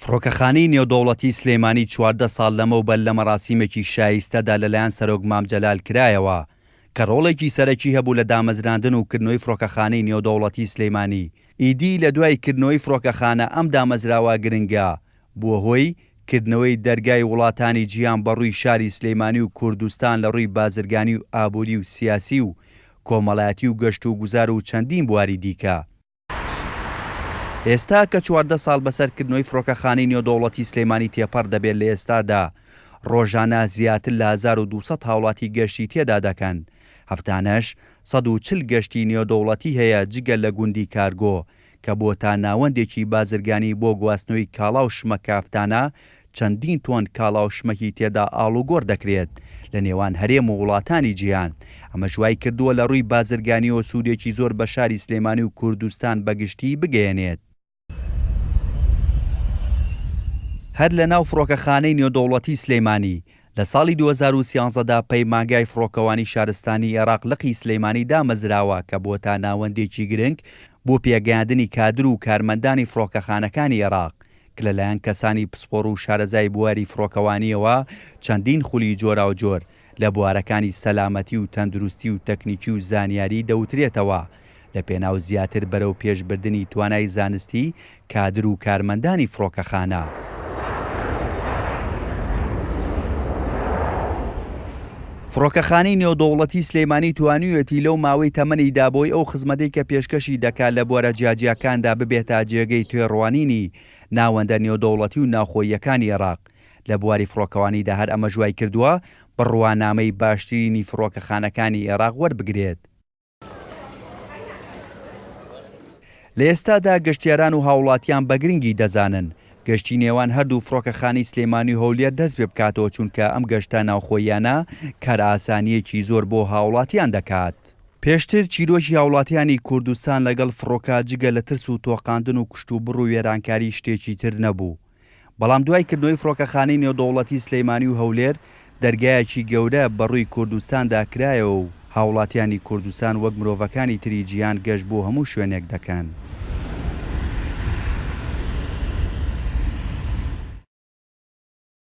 فڕۆکەخانەی نێودەوڵەتی سلێمانی 14 ساڵ لەمەوبەر لە مەراسیمێکی شایستەدا لەلایەن سەرۆک مام جەلال کرایەوە کە ڕۆڵێکی سەرەکی هەبوو لە دامەزراندن و کردنەوەی فڕۆکەخانەی نێودەوڵەتی سلێمانی. ئیدی لە دوای کردنەوەی فڕۆکەخانە ئەم دامەزراوە گرنگە بووە هۆی کردنەوەی دەرگای وڵاتانی جیهان بەڕووی شاری سلێمانی و کوردستان لە ڕووی بازرگانی و ئابووری و سیاسی و کۆمەڵایەتی و گەشت و گوزار و چەندین بواری دیکە. ئێستا کە 14 ساڵ بەسەرکردنەوەی فڕۆکەخانەی نێودەوڵەتی سلێمانی تێپەڕ دەبێت لە ئێستادا ڕۆژانە زیاتر لە 1200 هاوڵاتی گەشتی تێدا دەکەن. هەفتانەش 140 گەشتی نێودەوڵەتی هەیە جگە لە گوندی کارگۆ کە بۆ تا ناوەندێکی بازرگانی بۆ گواستنەوەی کاڵا و شمەکە هەفتانە چەندین تۆن کاڵا و شمەکی تێدا ئاڵوگۆڕ دەکرێت لە نێوان هەرێم و وڵاتانی جیهان. ئەمە ژوای کردووە لە ڕووی بازرگانیەوە سوودێکی زۆر بە شاری سلێمانی و کوردستان بەگشتی بگەێنێت. هەر لە ناو فڕۆکەخانەی نێودەوڵەتی سلێمانی لە ساڵی 2013دا پەیمانگای فڕۆکەوانی شارستانی عێراق لقی سلێمانی دامەزراوە کە بۆ تا ناوەندێکی گرنگ بۆ پێگەیاندنی کادر و کارمەندانی فڕۆکەخانەکانی عێراق کە لەلایەن کەسانی پسپۆڕ و شارەزای بواری فڕۆکەوانیەوە چەندین خولی جۆرا و جۆر لە بوارەکانی سەلامەتی و تەندروستی و تەکنیکی و زانیاری دەوترێتەوە لە پێناو زیاتر بەرەو پێشبردننی توانای زانستی کادر و کارمەندانی فڕۆکەخانە. فڕۆکەخانەی نێودەوڵەتی سلێمانی توانیوێتی لەو ماوەی تەمەنی دابۆی ئەو خزمەتەی کە پێشکەشی دەکات لە بوارە جیاجیەکاندا ببێتە جێگەی توێڕوانینی ناوەندە نێودەوڵەتی و ناوخۆییەکانی عێراق. لە بواری فڕۆکەوانیدا هەر ئەمە ژوای کردووە بڕوانامەی باشترینی فڕۆکەخانەکانی عێراق وەربگرێت. لە ئێستادا گەشتیاران و هاوڵاتیان بە گرنگی دەزانن گەشتی نێوان هەردوو فڕۆکەخانەی سلێمانی و هەولێر دەست پێ بکاتەوە چونکە ئەم گەشتە ناوخۆییانە کار ئاسانیەکی زۆر بۆ هاوڵاتیان دەکات. پێشتر چیرۆکی هاوڵاتیانی کوردستان لەگەڵ فڕۆکە جگە لە ترس و تۆقاندن و کشت و بڕ و وێرانکاری شتێکی تر نەبوو. بەڵام دوای کردنەوەی فڕۆکەخانەی نێودەوڵەتی سلێمانی و هەولێر دەرگایەکی گەورە بەڕووی کوردستاندا کرایەوە و هاوڵاتیانی کوردستان وەک مرۆڤەکانی تری جیهان گەشت بۆ هەموو شوێنێک دەکەن.